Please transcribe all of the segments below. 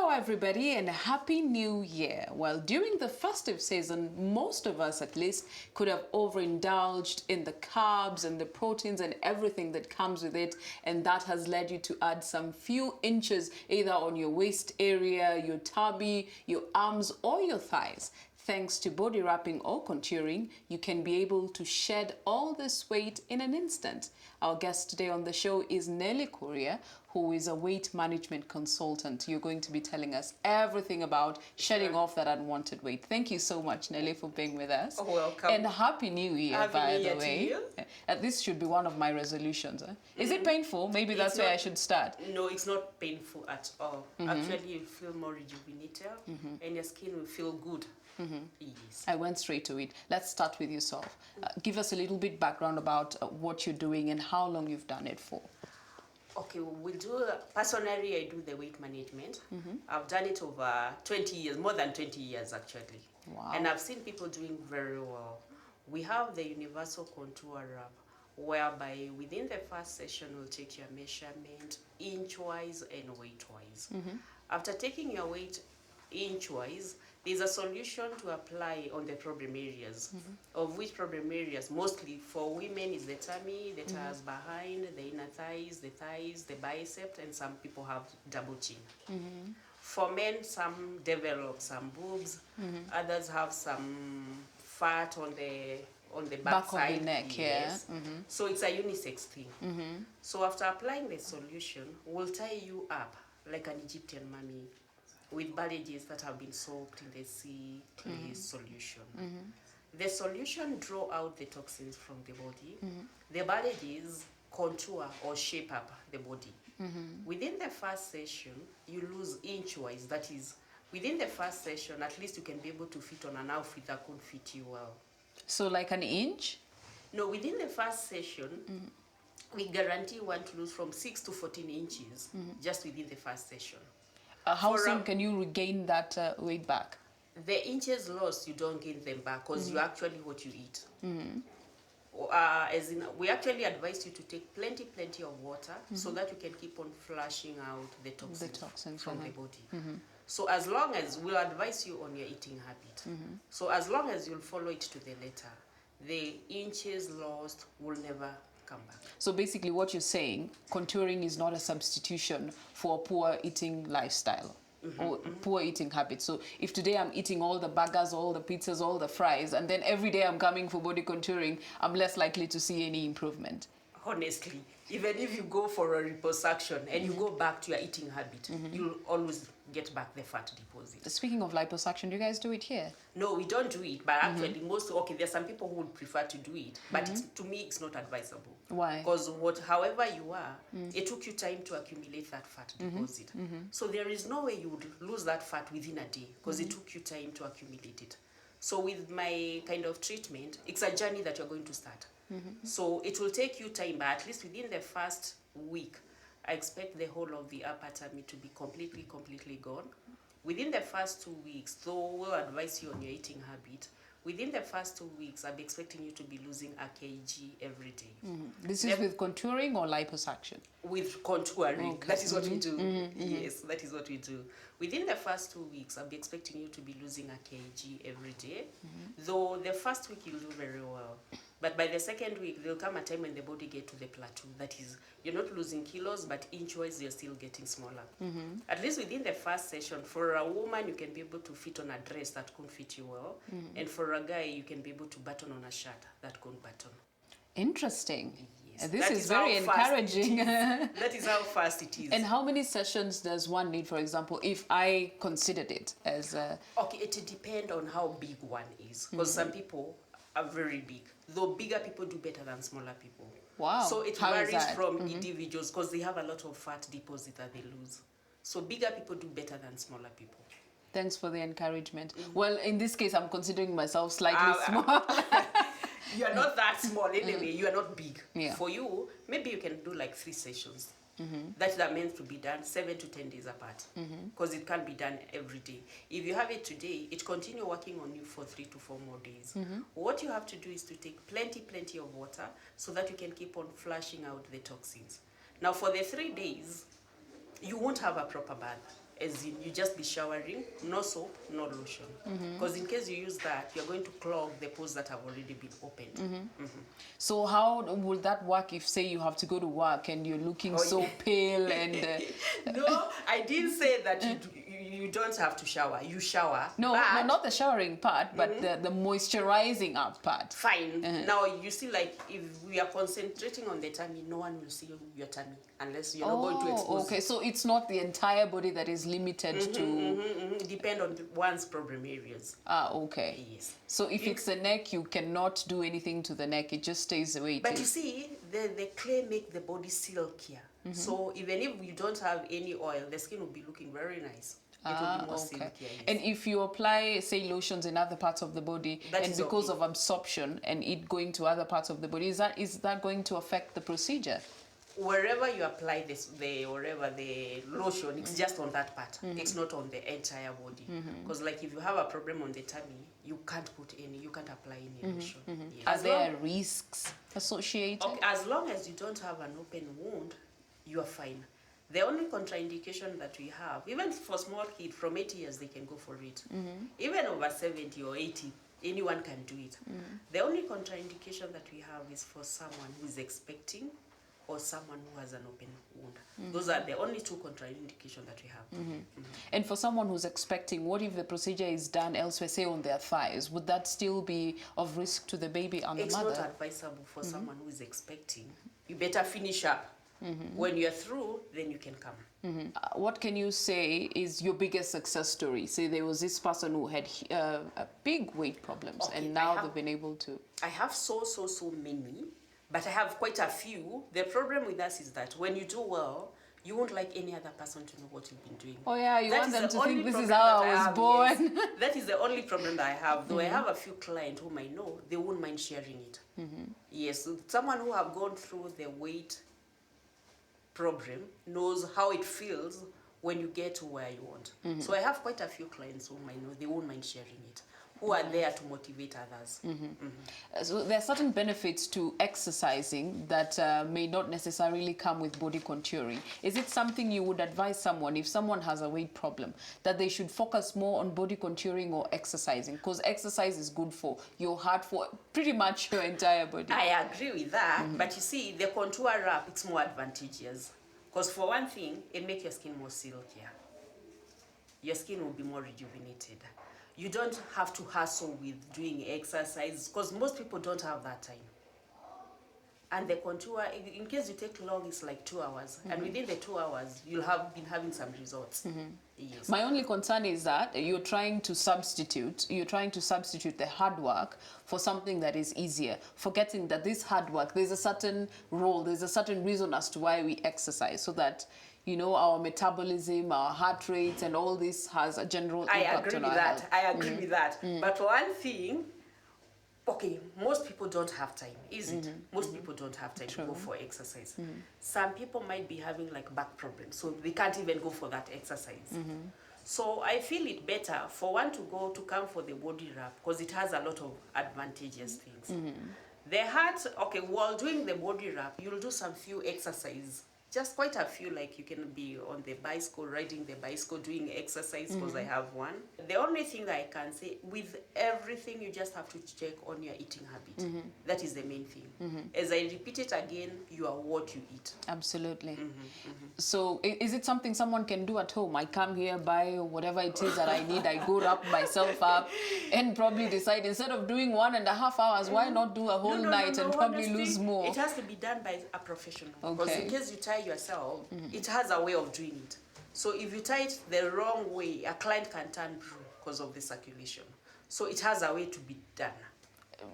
Hello everybody and Happy New Year. Well, during the festive season, most of us at least could have overindulged in the carbs and the proteins and everything that comes with it, and that has led you to add some few inches either on your waist area, your tummy, your arms or your thighs. Thanks to body wrapping or contouring, you can be able to shed all this weight in an instant. Our guest today on the show is Nelly Kuria, who is a weight management consultant. You're going to be telling us everything about shedding off that unwanted weight. Thank you so much, Nelly, for being with us. Oh, welcome. And Happy New Year, by the way. To you. This should be one of my resolutions. Is it painful? Maybe that's where I should start. No, it's not painful at all. Actually, you feel more rejuvenated and your skin will feel good. Yes. I went straight to it. Let's start with yourself. Give us a little bit background about what you're doing and how long you've done it for. Okay, personally, I do the weight management. I've done it over 20 years, more than 20 years actually. Wow. And I've seen people doing very well. We have the universal contour wrap, whereby within the first session, we'll take your measurement inch-wise and weight-wise. After taking your weight inch-wise, there's a solution to apply on the problem areas, of which problem areas mostly for women is the tummy, the thighs behind, the inner thighs, the bicep, and some people have double chin. For men, some develop some boobs, others have some fat on the back side of the neck. Yes. Yeah. So it's a unisex thing. So after applying the solution, we'll tie you up like an Egyptian mummy, with bandages that have been soaked in the sea clay solution. The solution draw out the toxins from the body. The bandages contour or shape up the body. Within the first session, you lose inch-wise. That is, within the first session, at least you can be able to fit on an outfit that could fit you well. So like an inch? No, within the first session, we guarantee you want to lose from 6 to 14 inches just within the first session. How soon can you regain that weight back? The inches lost, you don't gain them back because you actually what you eat. As in, we actually advise you to take plenty of water so that you can keep on flushing out the toxins from the body. So as long as, we'll advise you on your eating habit. So as long as you'll follow it to the letter, the inches lost will never come back. So basically what you're saying, contouring is not a substitution for a poor eating lifestyle or poor eating habits. So if today I'm eating all the burgers, all the pizzas, all the fries, and then every day I'm coming for body contouring, I'm less likely to see any improvement. Honestly, even if you go for a liposuction and you go back to your eating habit, you'll always get back the fat deposit. Speaking of liposuction, do you guys do it here? No, we don't do it, but actually there's some people who would prefer to do it, but to me it's not advisable. Why? Because however you are, it took you time to accumulate that fat deposit. So there is no way you would lose that fat within a day because it took you time to accumulate it. So with my kind of treatment, it's a journey that you're going to start. So it will take you time, but at least within the first week, I expect the whole of the upper tummy to be completely gone. Within the first 2 weeks, though we'll advise you on your eating habit, within the first 2 weeks, I'll be expecting you to be losing a kg every day. This is with contouring or liposuction? With contouring. Okay. That is what we do. Yes, that is what we do. Within the first 2 weeks, I'll be expecting you to be losing a kg every day. Though the first week you'll do very well. But by the second week, there'll come a time when the body get to the plateau. That is, you're not losing kilos, but inch-wise, you're still getting smaller. At least within the first session, for a woman, you can be able to fit on a dress that couldn't fit you well. And for a guy, you can be able to button on a shirt that couldn't button. Interesting. Yes. This is very encouraging. That is how fast it is. And how many sessions does one need, for example, if I considered it as a... Okay, it depends on how big one is. Because some people are very big. Though bigger people do better than smaller people. Wow. So it How is varies that? from individuals because they have a lot of fat deposit that they lose. So bigger people do better than smaller people. Thanks for the encouragement. Well, in this case, I'm considering myself slightly small. You are not that small anyway. You are not big. Yeah. For you, maybe you can do like 3 sessions. That are meant to be done 7 to 10 days apart. Because it can't be done every day. If you have it today, it continue working on you for 3 to 4 more days. What you have to do is to take plenty of water so that you can keep on flushing out the toxins. Now for the 3 days, you won't have a proper bath. as in you just be showering, no soap, no lotion. Because in case you use that, you're going to clog the pores that have already been opened. So how will that work if, say, you have to go to work and you're looking so pale and... No, I didn't say that you don't have to shower. You shower. No, but not the showering part, but the moisturizing up part. fine. Now, you see, like, if we are concentrating on the tummy, no one will see your tummy unless you're not going to expose okay. So it's not the entire body that is limited to... Depend on one's problem areas. Okay. Yes. So if it's the neck, you cannot do anything to the neck. It just stays the way it But is. you see, the clay make the body silkier. So even if you don't have any oil, the skin will be looking very nice. It will be more silkier. Yes. And if you apply, say, lotions in other parts of the body, That and is because okay. of absorption and it going to other parts of the body, is that going to affect the procedure? Wherever you apply the lotion, it's just on that part. It's not on the entire body. Because like if you have a problem on the tummy, you can't apply any lotion. Yes. Are there risks associated? Okay, as long as you don't have an open wound, you are fine. The only contraindication that we have, even for small kids from 8 years, they can go for it. Even over 70 or 80, anyone can do it. The only contraindication that we have is for someone who is expecting or someone who has an open wound. Those are the only two contraindications that we have. And for someone who's expecting, what if the procedure is done elsewhere, say on their thighs? Would that still be of risk to the baby and the mother? It's not advisable for someone who is expecting. You better finish up. When you're through, then you can come. What can you say is your biggest success story? Say there was this person who had big weight problems, Okay, and now they've been able to... I have so many, but I have quite a few. The problem with us is that when you do well, you won't like any other person to know what you've been doing. Oh yeah, you That want is them the to only think this is problem how that I was have, born. yes. That is the only problem that I have. Though I have a few clients whom I know, they won't mind sharing it. Yes, so someone who have gone through the weight problem knows how it feels when you get to where you want. So I have quite a few clients whom I know, they won't mind sharing it, who are there to motivate others. So there are certain benefits to exercising that may not necessarily come with body contouring. Is it something you would advise someone, if someone has a weight problem, that they should focus more on body contouring or exercising? Because exercise is good for your heart, for pretty much your entire body. I agree with that, but you see, the contour wrap, it's more advantageous. Because for one thing, it makes your skin more silkier. Your skin will be more rejuvenated. You don't have to hustle with doing exercise, because most people don't have that time. And the contour, in case you take long, it's like 2 hours. And within the 2 hours, you'll have been having some results. Yes. My only concern is that you're trying to substitute the hard work for something that is easier, forgetting that this hard work, there's a certain role, there's a certain reason as to why we exercise, so that, you know, our metabolism, our heart rate, and all this has a general impact on our health. I agree with that. But one thing, okay, most people don't have time, is it? Most people don't have time to go for exercise. Some people might be having like back problems, so they can't even go for that exercise. So I feel it better for one to come for the body wrap, because it has a lot of advantageous things. The heart, okay, while doing the body wrap, you'll do some few exercises. Just quite a few, like you can be on the bicycle, riding the bicycle, doing exercise, because I have one. The only thing that I can say, with everything, you just have to check on your eating habit. That is the main thing. As I repeat it again, you are what you eat. Absolutely. So is it something someone can do at home? I come here, buy whatever it is that I need, I go wrap myself up, and probably decide, instead of doing 1.5 hours, why not do a whole night and probably honestly, lose more? It has to be done by a professional. Because Okay. in case you tie yourself, it has a way of doing it. So if you tie it the wrong way, a client can turn blue because of the circulation. So it has a way to be done.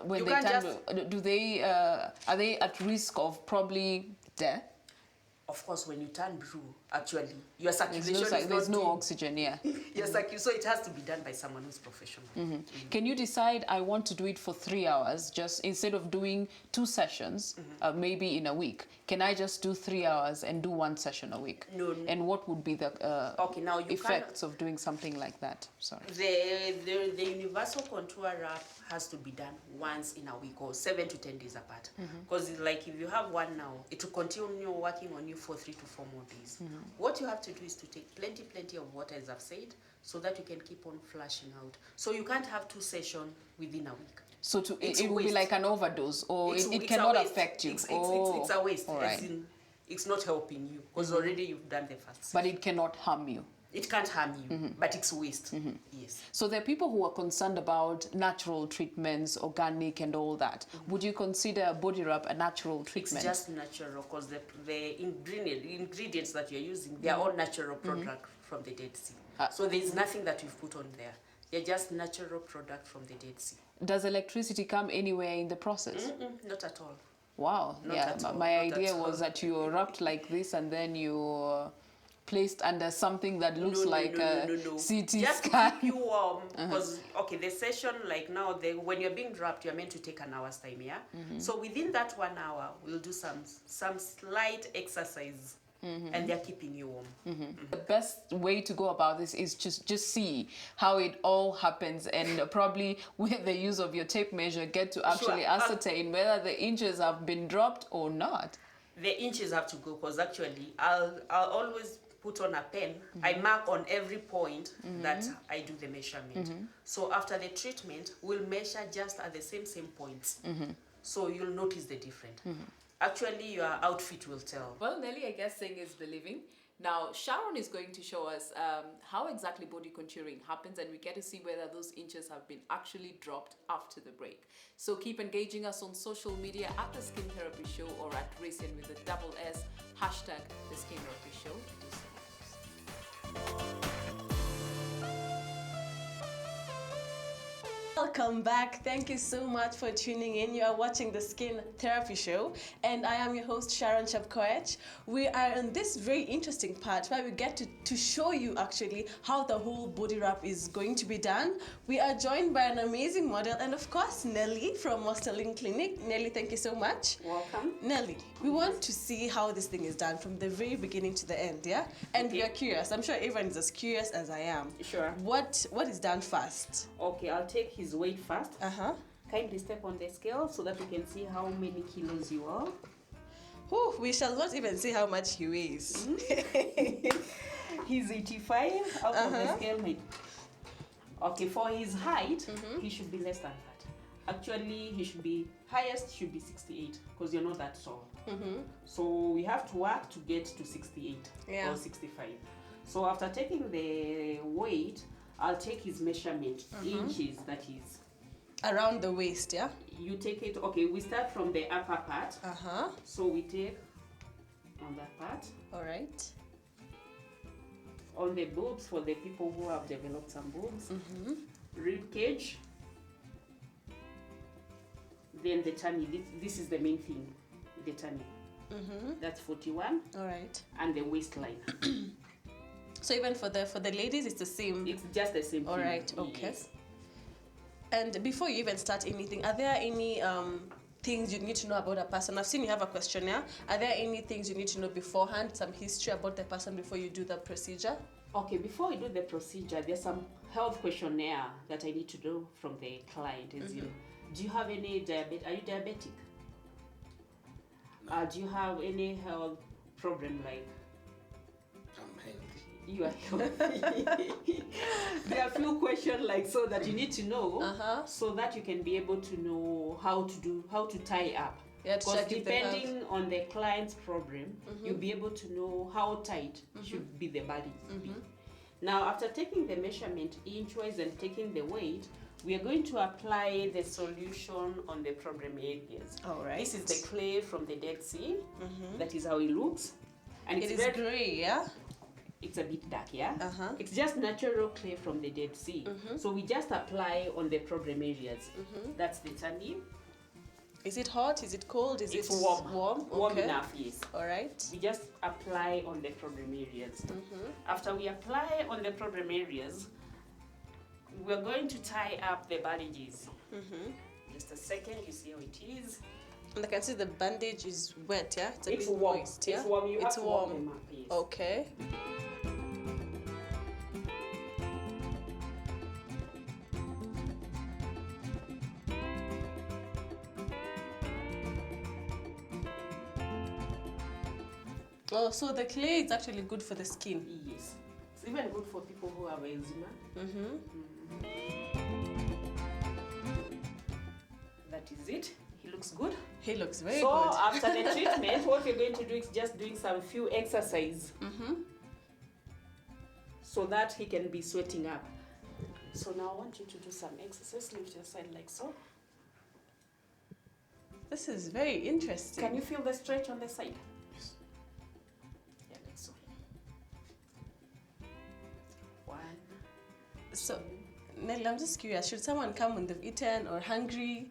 When You they can't turn, are they at risk of probably death? Of course, when you turn blue, actually, your circulation There's no oxygen, yeah. Yes, so it has to be done by someone who's professional. Can you decide, I want to do it for 3 hours, just instead of doing 2 sessions, maybe in a week? Can I just do 3 hours and do 1 session a week? No. And what would be the Okay, now you effects of doing something like that? Sorry. The universal contour wrap has to be done once in a week or 7 to 10 days apart. Because like if you have one now, it will continue working on you for 3 to 4 more days. What you have to do is to take plenty of water, as I've said, so that you can keep on flushing out. So you can't have 2 sessions within a week. So It's it will be waste. like an overdose, or It's it a cannot waste. affect you. It's a waste. All As right. in, it's not helping you because already you've done the first. But it cannot harm you. It can't harm you, but it's waste. Yes. So there are people who are concerned about natural treatments, organic and all that. Would you consider body rub a natural It's treatment? just natural because the ingredients that you're using, they are all natural product from the Dead Sea. So there's nothing that we've put on there. They're just natural product from the Dead Sea. Does electricity come anywhere in the process? Not at all. Wow. Not Yeah, at all, my not idea at all. was that you were wrapped like this and then you placed under something that looks like a CT Just scan. to keep you warm, because okay, the session like now, when you're being wrapped, you're meant to take an hour's time, yeah. So within that 1 hour, we'll do some slight exercise, and they're keeping you warm. The best way to go about this is just see how it all happens, and probably with the use of your tape measure get to actually Sure. ascertain whether the inches have been dropped or not. The inches have to go because actually I'll always put on a pen. I mark on every point that I do the measurement. So after the treatment, we'll measure just at the same points. So you'll notice the difference. Actually, your outfit will tell. Well, Nelly, I guess seeing is believing. Now, Sharon is going to show us how exactly body contouring happens, and we get to see whether those inches have been actually dropped after the break. So keep engaging us on social media at The Skin Therapy Show or at Racing with a double S, hashtag The Skin Therapy Show. To do so. Welcome back. Thank you so much for tuning in. You are watching the Skin Therapy Show, and I am your host, Sharon Chepkoech. We are in this very interesting part where we get to show you actually how the whole body wrap is going to be done. We are joined by an amazing model and of course Nelly from Mosterling Clinic. Nelly, thank you so much. Welcome. Nelly, we want to see how this thing is done from the very beginning to the end, yeah? And we are curious. I'm sure everyone is as curious as I am. Sure. What is done first? Okay, I'll take his weight first. Uh-huh. Kindly step on the scale so that we can see how many kilos you are. Whew, we shall not even see how much he weighs. He's 85 out of the scale height. Okay, for his height, he should be less than that. Actually, he should be highest should be 68 because you're not that tall. So we have to work to get to 68 or 65. So after taking the weight, I'll take his measurement, inches, that is. Around the waist, yeah? You take it, okay, we start from the upper part. Uh-huh. So we take on that part. All right. On the boobs, for the people who have developed some boobs. Rib cage. Then the tummy, this is the main thing, the tummy. That's 41. All right. And the waistline. So even for the ladies, it's the same. It's just the same All thing. right. Okay. Yes. And before you even start anything, are there any things you need to know about a person? I've seen you have a questionnaire. Are there any things you need to know beforehand, some history about the person before you do the procedure? Okay, before we do the procedure, there's some health questionnaire that I need to do from the client. As in, do you have any diabetes? Are you diabetic? Do you have any health problem like? I'm healthy. You are healthy. There are a few questions like so that you need to know, so that you can be able to know how to tie up. Yeah, to Because check if they have- depending on the client's problem, you'll be able to know how tight should be the body. Be. Now, after taking the measurement inch-wise and taking the weight, we are going to apply the solution on the problem areas. All right. This is the clay from the Dead Sea. That is how it looks. And It it's is very grey, yeah? it's a bit dark, yeah? Uh-huh. It's just natural clay from the Dead Sea. So we just apply on the problem areas. That's the tummy. Is it hot? Is it cold? Is It's it warm. Warm? Warm Okay. enough, yes. All right. We just apply on the problem areas. After we apply on the problem areas, we're going to tie up the bandages. Just a second, you see how it is. And I can see the bandage is wet, yeah? It's a It's bit warm. moist, yeah? It's warm. You It's have to warm warm. them up, yes. Okay. Oh, so the clay is actually good for the skin. Yes. It's even good for people who have eczema. That is it. He looks good. He looks very So good. after the treatment, what we're going to do is just doing some few exercise so that he can be sweating up. So now I want you to do some exercise. Lift your side like so. This is very interesting. Can you feel the stretch on the side? Yes. Yeah, like so. 1. So, Nelly, I'm just curious. Should someone come when they've eaten or hungry?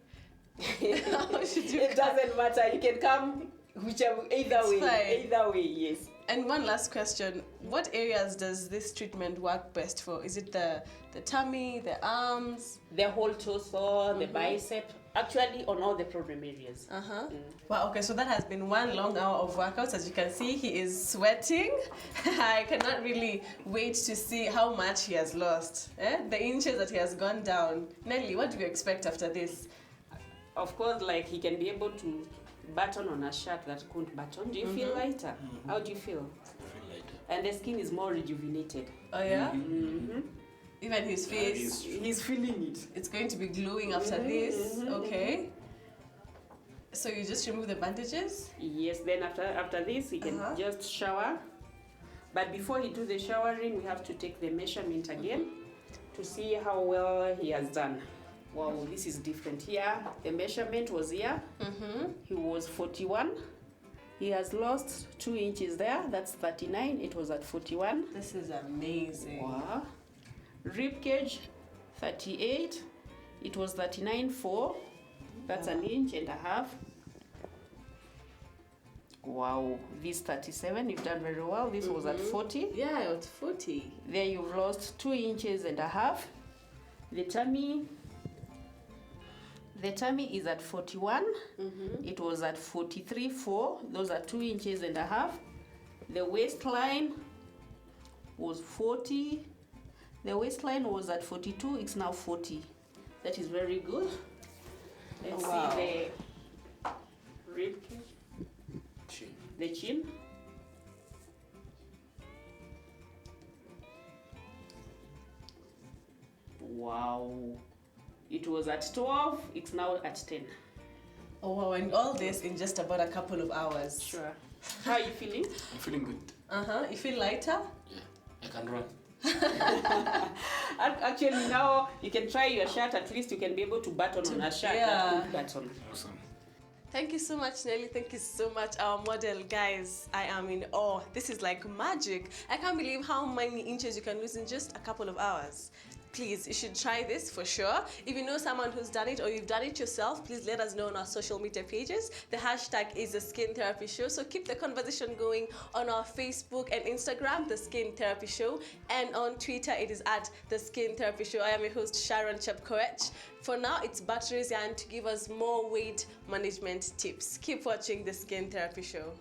How should you It doesn't matter. You can come whichever, either It's way. fine. Either way, yes. And one last question. What areas does this treatment work best for? Is it the tummy, the arms? The whole torso, the bicep, actually on all the problem areas. Wow, okay, so that has been one long hour of workouts. As you can see, he is sweating. I cannot really wait to see how much he has lost. The inches that he has gone down. Nelly, what do you expect after this? Of course, like he can be able to button on a shirt that couldn't button. Do you feel lighter? How do you feel? I feel lighter. And the skin is more rejuvenated. Oh yeah? Mm-hmm. Even his face, He's feeling it. it's going to be glowing after this. Okay. So you just remove the bandages? Yes, then after this, he can just shower. But before he do the showering, we have to take the measurement again to see how well he has done. Wow, this is different here. The measurement was here. He was 41. He has lost 2 inches there. That's 39. It was at 41. This is amazing. Wow. Rib cage, 38. It was 39.4. That's an inch and a half. Wow, this 37. You've done very well. This was at 40. Yeah, it's 40. There you've lost 2 inches and a half. The tummy is at 41. It was at 43.4. Those are 2 inches and a half. The waistline was 40. The waistline was at 42. It's now 40. That is very good. Let's see the rib cage, Chin. the chin. Wow. It was at 12, it's now at 10. Oh wow, and all this in just about a couple of hours. Sure. How are you feeling? I'm feeling good. You feel lighter? Yeah. I can run. Actually, now you can try your shirt. At least you can be able to button on a shirt that could button. Awesome. Thank you so much, Nelly. Thank you so much, our model. Guys, I am in awe. This is like magic. I can't believe how many inches you can lose in just a couple of hours. Please, you should try this for sure. If you know someone who's done it or you've done it yourself, please let us know on our social media pages. The hashtag is The Skin Therapy Show. So keep the conversation going on our Facebook and Instagram, The Skin Therapy Show. And on Twitter, it is at The Skin Therapy Show. I am your host, Sharon Chepkoech. For now, it's back to Rizian to give us more weight management tips. Keep watching The Skin Therapy Show.